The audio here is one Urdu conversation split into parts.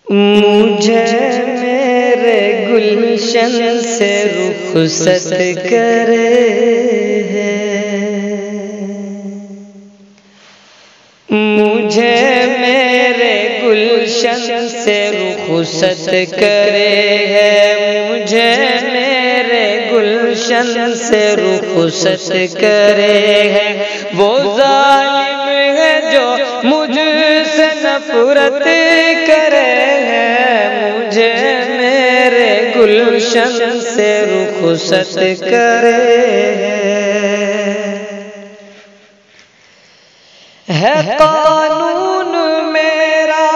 مجھے میرے گلشن سے رخصت کرے ہے، مجھے میرے گلشن سے رخصت کرے ہے، مجھے میرے گلشن سے رخصت کرے ہے۔ وہ ظالم ہے جو مجھ سے نفرت کرے ہے، مجھے میرے گلشن سے رخصت کرے ہے۔ قانون میرا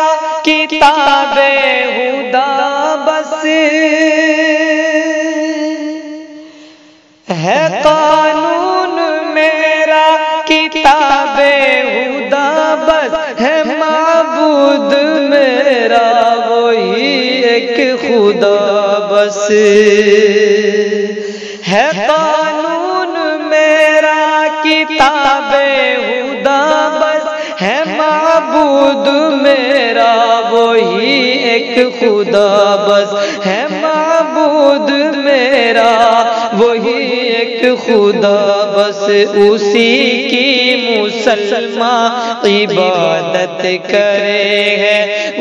کتاب خدا بس ہے، قانون میرا کتاب خدا بس ہے، معبود میرا وہی ایک خدا بس ہے۔ قانون میرا کتاب خدا بس ہے، معبود میرا وہی ایک خدا بس ہے، معبود میرا وہی ایک خدا بس۔ اسی کی مسلمان عبادت کرے ہے،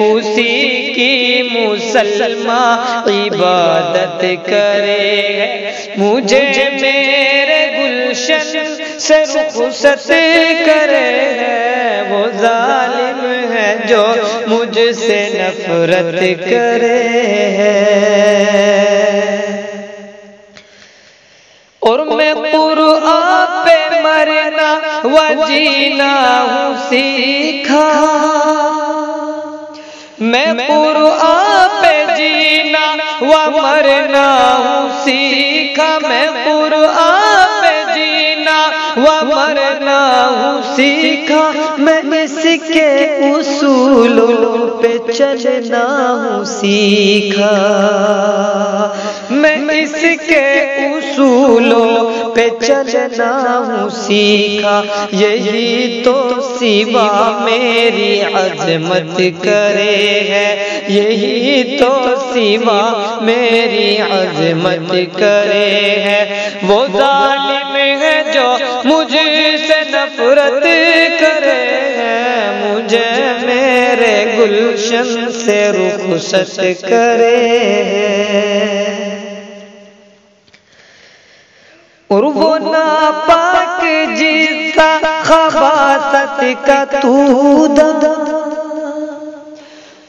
اسی کی مسلمان عبادت کرے ہے۔ مجھے میرے گلشن سے رخصت کرے ہے، وہ ظالم ہے جو مجھ سے نفرت کرے ہے۔ اور میں قرآن پہ مرنا و جینا ہوں سیکھا، میں قرآن پہ جینا و مرنا ہوں سیکھا، میں قرآن پہ جینا و مرنا ہوں سیکھا، میں اس کے اصولوں پہ چلنا ہوں سیکھا، میں اس کے اصولوں پہ چلنا ہوں سیکھا۔ یہی تو سوا میری عظمت کرے ہے، یہی تو سوا میری عظمت کرے ہے۔ وہ ظالم ہے جو مجھ سے نفرت کرے ہے، مجھے میرے گلشن سے رخصت کرے ہے۔ اور وہ ناپاک جیتا خباثت کا تودہ،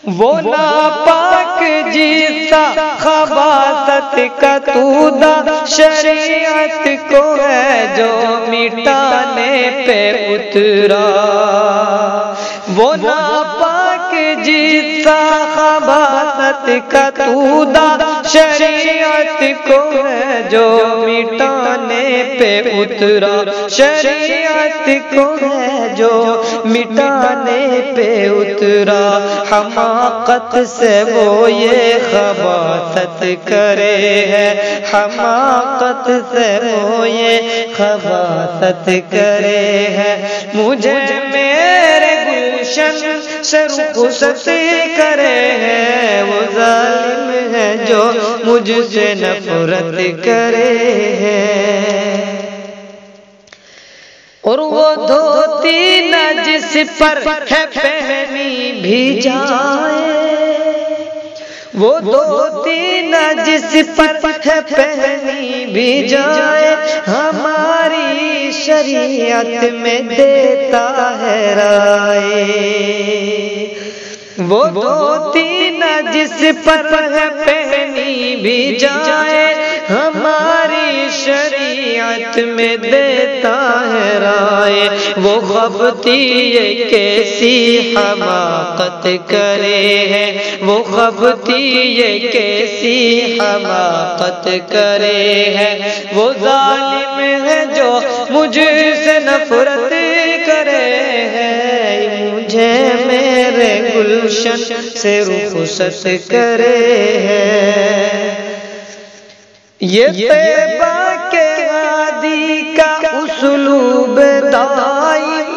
وہ ناپاک جیتا خباثت کا تودہ، شریعت کو ہے جو مٹانے پہ اترا۔ وہ ناپاک جیتا خباثت کا تودہ، شریعت کو ہے جو مٹانے پہ اترا، شریعت کو ہے جو مٹانے پہ اترا۔ حماقت سے وہ یہ خباثت کرے ہے، حماقت سے وہ یہ خباثت کرے ہے۔ مجھے میرے گلشن سے رخصت کرے ہے، وہ ظالم ہے جو مجھ سے نفرت کرے ہے۔ اور وہ دھوتی نہ جس پر ہے پہنی بھی جائے، وہ دھوتی نہ جس پر ہے پہنی بھی جائے، ہماری شریعت میں دیتا ہے رائے۔ وہ دھوتی نہ جس پر ہے پہنی بھی جائے، ہماری شریعت میں دیتا ہے رائے۔ وہ خبتی یہ کیسی حماقت کرے ہے، وہ خبتی یہ کیسی حماقت کرے ہے۔ وہ ظالم ہے جو مجھ سے نفرت کرے ہے، مجھے میرے گلشن سے رخصت کرے ہے۔ یہ طیبہ کے ہادی کا اسلوب دائم،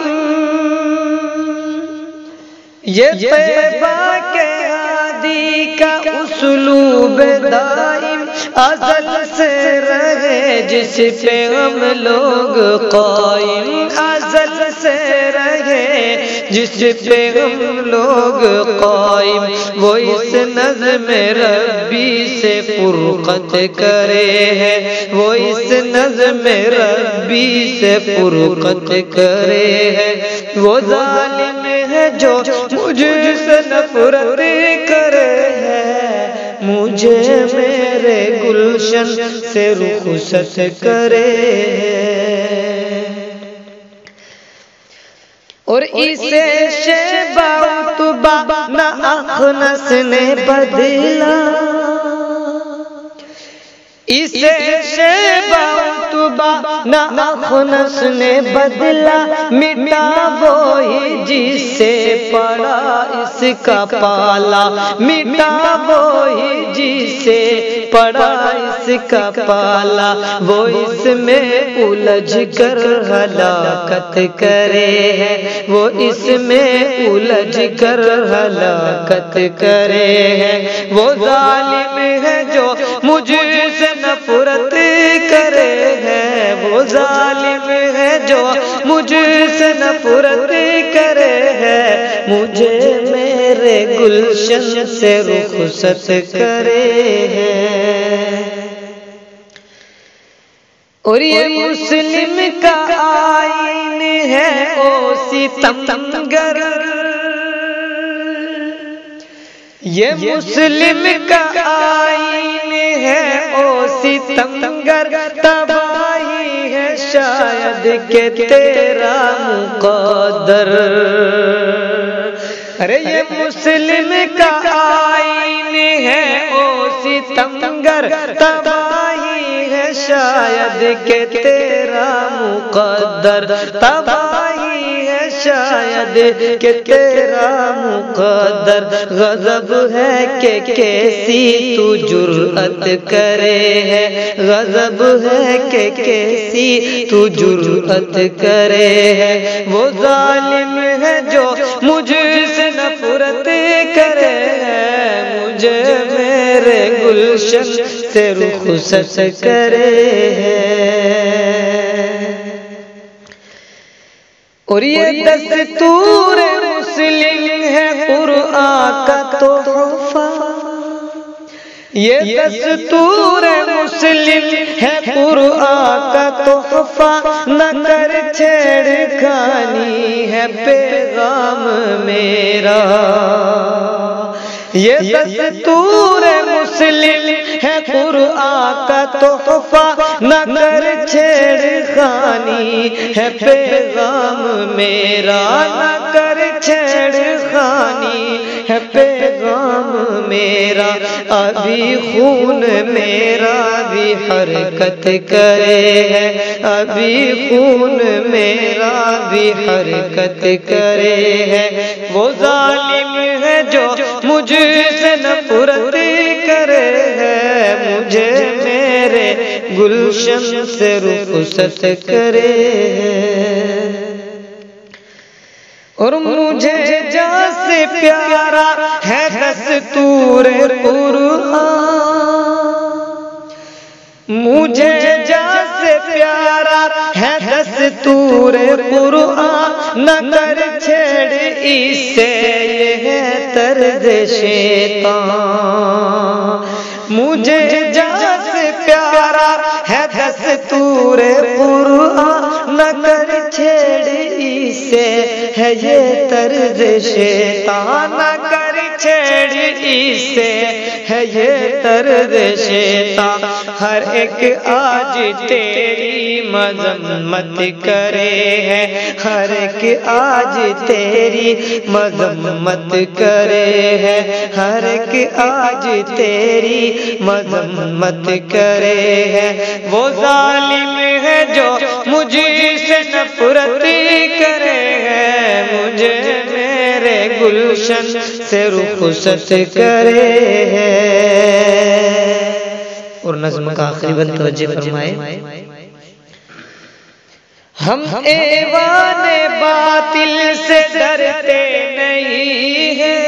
یہ طیبہ کے ہادی بندی کا اسلوب دائم ازل سے رہے جس پہ ہم لوگ قائم، ازل سے رہے جس پہ ہم لوگ قائم، وہ اس نظم ربی سے فرقت کرے ہے، وہ اس نظم ربی سے فرقت کرے ہے، وہ ظالم ہے جو مجھ سے نفرت کرے ہے، مجھے میرے گلشن سے رخصت کرے ہے۔ اور اسے شیبہ عتبہ نہ اخنس نے بدلا، اسے شیبہ عتبہ نہ اخنس نے بدلا، مٹا وہی جس سے پڑا اس کا پالا، مٹا وہی جس سے پڑا اس کا پالا، وہ اس میں الجھ کر ہلاکت کرے ہے، وہ اس میں الجھ کر ہلاکت کرے ہے، وہ ظالم ہے جو مجھ سے نفرت کرے ہے، وہ ظالم ہے جو مجھ سے نفرت کرے ہے، مجھے میرے گلشن سے رخصت کرے ہے۔ اور یہ مسلم کا آئین ہے او ستمگر، یہ مسلم کا آئین ہے او ستمگر، تباہی ہے شاید کہ تیرا مقدر، ارے یہ مسلم کا آئین ہے او ستمگر، تباہی ہے شاید کہ تیرا مقدر، تباہی ہے شاید کہ تیرا مقدر، غضب ہے کہ کیسی تو جرأت کرے ہے، غضب ہے کہ کیسی تو جرأت کرے ہے، وہ ظالم ہے جو مجھ سے نفرت کرے ہے، مجھے میرے گلشن سے رخصت کرے ہے۔ اور یہ دستور مسلم ہے قرآن کا تحفہ، یہ دستور مسلم ہے قرآن کا تحفہ، نہ کر چھیڑ خانی ہے پیغام میرا، یہ دستور مسلم ہے قرآن کا تحفہ، نہ کر چھیڑ خانی ہے پیغام میرا، نہ کر چھیڑ خانی ہے پیغام میرا، ابھی خون میرا بھی حرکت کرے ہے، ابھی خون میرا بھی حرکت کرے ہے، وہ ظالم ہے جو مجھ سے نفرت کرے ہے، مجھے میرے گلشن سے رخصت کرے ہے۔ اور مجھے جان سے پیارا ہے دستور قرآن، مجھے جان سے پیارا ہے دستور قرآن، نہ کر چھیڑ اس سے یہ ہے طرز شیطان، مجھے جان سے پیارا ہے دستور قرآن، نہ کر چھیڑ اس سے ہے یہ طرز شیطان، نہ کر چھیڑ اس سے ہے یہ طرز شیطان، ہر ایک آج تیری مذمت کرے ہے، ہر ایک آج تیری مذمت کرے ہے، ہر ایک آج تیری مذمت کرے ہے، وہ ظالم ہے جو مجھ سے نفرت کرے ہے، مجھے میرے گلشن سے رخصت کرے ہے۔ اور نظم کا آخری بند توجہ فرمائے، ہم ایوان باطل سے ڈرتے نہیں ہیں،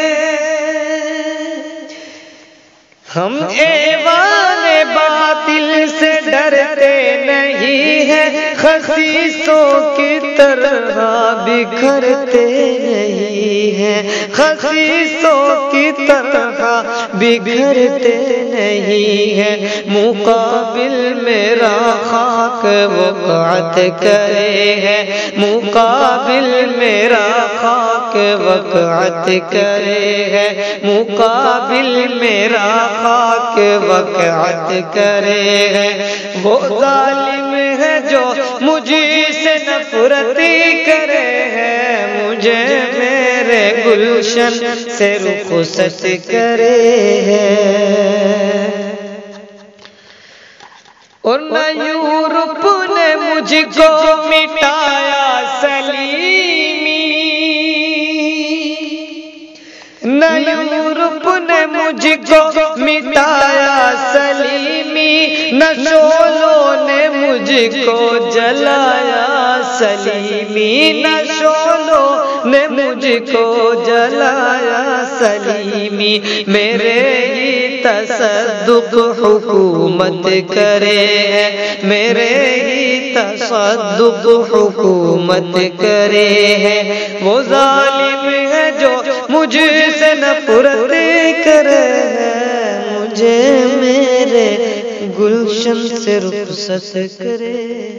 ہم ایوان باطل سے ڈرتے نہیں ہیں، خسیسوں کی طرح بکھرتے نہیں ہیں، خسیسوں کی طرح بکھرتے نہیں ہیں۔ مقابل میرا خاک وقعت کرے ہے، مقابل میرا خاک وقعت کرے ہے، مقابل میرا خاک وقعت کرے ہے۔ وہ ظالم ہے جو مجھے سے نفرت کرے ہے، مجھے میرے گلشن سے رخصت کرے ہے۔ اور نہ یورپ نے مجھ کو مٹایا سلیمی، نہ یورپ نے مجھ کو مٹایا سلیمی، نہ شعلوں نے مجھ کو جلایا سلیمی، نہ شعلوں نے مجھ کو جلایا سلیمی۔ میرے ہی تصدق حکومت کرے ہے، میرے ہی تصدق حکومت کرے ہے۔ وہ ظالم ہے جو مجھ سے نفرت کرے ہے، مجھے میرے گلشن سے رخصت کرے۔